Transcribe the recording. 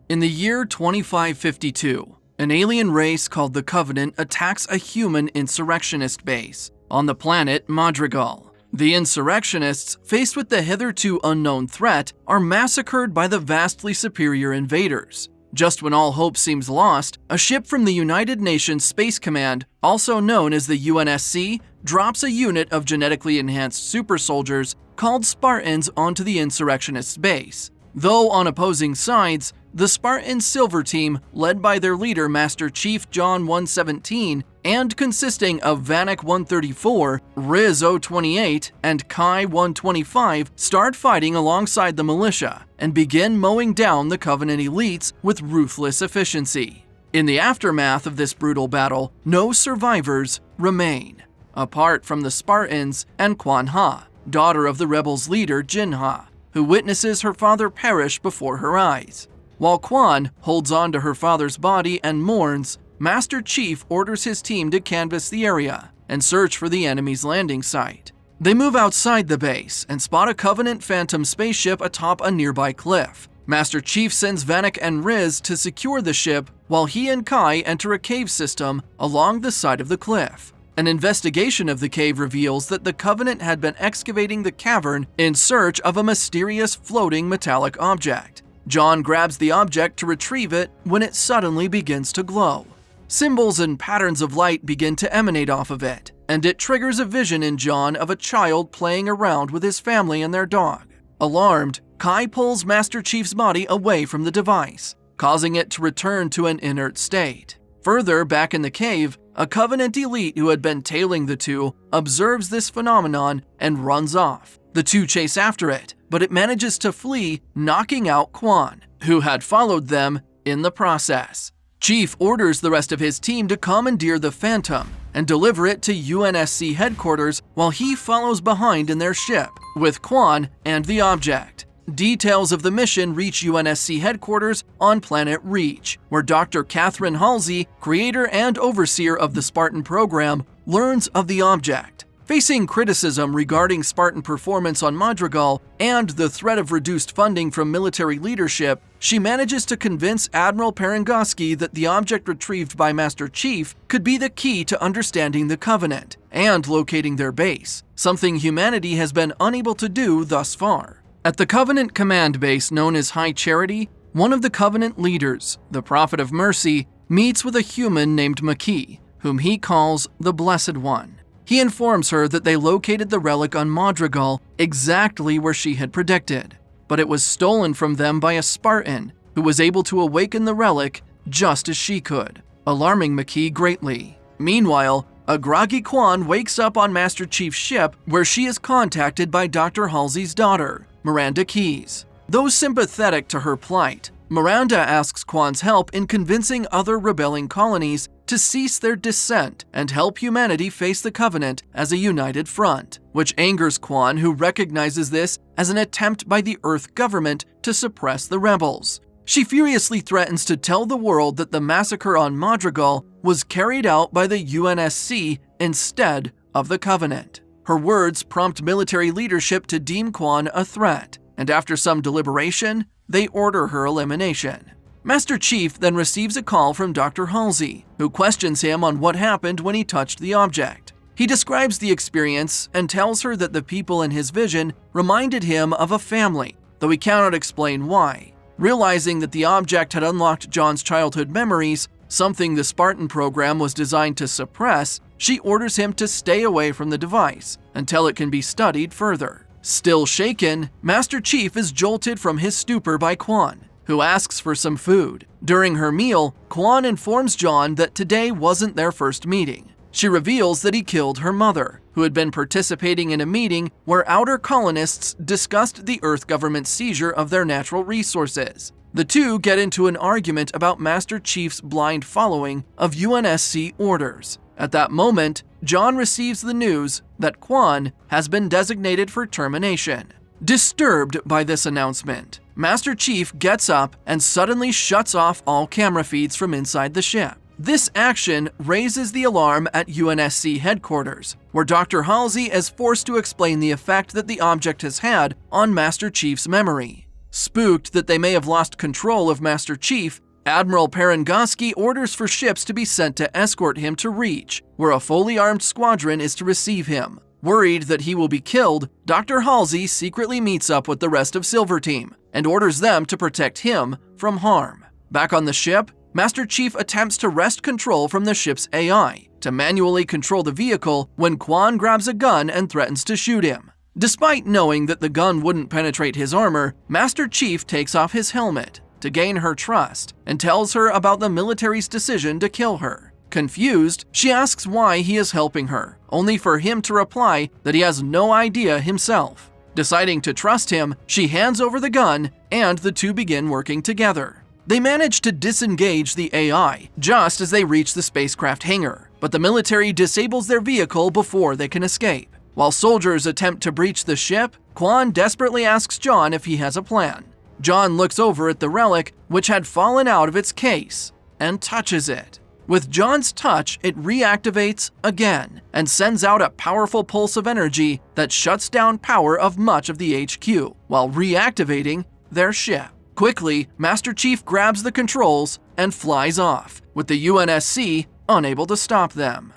In the year 2552, an alien race called the Covenant attacks a human insurrectionist base on the planet Madrigal. The insurrectionists, faced with the hitherto unknown threat, are massacred by the vastly superior invaders. Just when all hope seems lost, a ship from the United Nations Space Command, also known as the UNSC, drops a unit of genetically enhanced super soldiers called Spartans onto the insurrectionists' base. Though on opposing sides, the Spartan Silver Team, led by their leader Master Chief John 117, and consisting of Vanek 134, Riz 028, and Kai 125, start fighting alongside the militia and begin mowing down the Covenant elites with ruthless efficiency. In the aftermath of this brutal battle, no survivors remain, apart from the Spartans and 𝐒𝐞𝐚𝐬𝐲, daughter of the rebels' leader 𝐒𝐩𝐢𝐬𝐲, who witnesses her father perish before her eyes. While 𝐒𝐞𝐚 holds on to her father's body and mourns, Master Chief orders his team to canvass the area and search for the enemy's landing site. They move outside the base and spot a Covenant Phantom spaceship atop a nearby cliff. Master Chief sends Vanek and Riz to secure the ship while he and Kai enter a cave system along the side of the cliff. An investigation of the cave reveals that the Covenant had been excavating the cavern in search of a mysterious floating metallic object. John grabs the object to retrieve it when it suddenly begins to glow. Symbols and patterns of light begin to emanate off of it, and it triggers a vision in John of a child playing around with his family and their dog. Alarmed, Kai pulls Master Chief's body away from the device, causing it to return to an inert state. Further back in the cave, a Covenant elite who had been tailing the two observes this phenomenon and runs off. The two chase after it, but it manages to flee, knocking out 𝐒𝐞𝐚, who had followed them in the process. Chief orders the rest of his team to commandeer the Phantom and deliver it to UNSC headquarters while he follows behind in their ship with 𝐒𝐞𝐚 and the object. Details of the mission reach UNSC headquarters on planet Reach, where Dr. Catherine Halsey, creator and overseer of the Spartan program, learns of the object. Facing criticism regarding Spartan performance on Madrigal and the threat of reduced funding from military leadership, she manages to convince Admiral Perengoski that the object retrieved by Master Chief could be the key to understanding the Covenant and locating their base, something humanity has been unable to do thus far. At the Covenant command base known as High Charity, one of the Covenant leaders, the Prophet of Mercy, meets with a human named 𝐒𝐞𝐚, whom he calls the Blessed One. He informs her that they located the relic on Madrigal exactly where she had predicted, but it was stolen from them by a Spartan who was able to awaken the relic just as she could, alarming 𝐒𝐞𝐚 greatly. Meanwhile, a groggy 𝐒𝐞𝐚 wakes up on Master Chief's ship where she is contacted by Dr. Halsey's daughter, Miranda Keyes. Though sympathetic to her plight, Miranda asks 𝐒𝐞𝐚's help in convincing other rebelling colonies to cease their dissent and help humanity face the Covenant as a united front, which angers 𝐒𝐞𝐚, who recognizes this as an attempt by the Earth government to suppress the rebels. She furiously threatens to tell the world that the massacre on Madrigal was carried out by the UNSC instead of the Covenant. Her words prompt military leadership to deem 𝐒𝐞𝐚 a threat, and after some deliberation, they order her elimination. Master Chief then receives a call from Dr. Halsey, who questions him on what happened when he touched the object. He describes the experience and tells her that the people in his vision reminded him of a family, though he cannot explain why. Realizing that the object had unlocked John's childhood memories, something the Spartan program was designed to suppress, she orders him to stay away from the device until it can be studied further. Still shaken, Master Chief is jolted from his stupor by 𝐒𝐞𝐚, who asks for some food. During her meal, 𝐒𝐞𝐚 informs John that today wasn't their first meeting. She reveals that he killed her mother, who had been participating in a meeting where outer colonists discussed the Earth government's seizure of their natural resources. The two get into an argument about Master Chief's blind following of UNSC orders. At that moment, John receives the news that 𝐒𝐞𝐚 has been designated for termination. Disturbed by this announcement, Master Chief gets up and suddenly shuts off all camera feeds from inside the ship. This action raises the alarm at UNSC headquarters, where Dr. Halsey is forced to explain the effect that the object has had on Master Chief's memory. Spooked that they may have lost control of Master Chief, Admiral Parangoski orders for ships to be sent to escort him to Reach, where a fully armed squadron is to receive him. Worried that he will be killed, Dr. Halsey secretly meets up with the rest of Silver Team and orders them to protect him from harm. Back on the ship, Master Chief attempts to wrest control from the ship's AI to manually control the vehicle when Quan grabs a gun and threatens to shoot him. Despite knowing that the gun wouldn't penetrate his armor, Master Chief takes off his helmet to gain her trust and tells her about the military's decision to kill her. Confused, she asks why he is helping her, only for him to reply that he has no idea himself. Deciding to trust him, she hands over the gun and the two begin working together. They manage to disengage the AI just as they reach the spacecraft hangar, but the military disables their vehicle before they can escape. While soldiers attempt to breach the ship, Quan desperately asks John if he has a plan. John looks over at the relic, which had fallen out of its case, and touches it. With John's touch, it reactivates again and sends out a powerful pulse of energy that shuts down power of much of the HQ while reactivating their ship. Quickly, Master Chief grabs the controls and flies off, with the UNSC unable to stop them.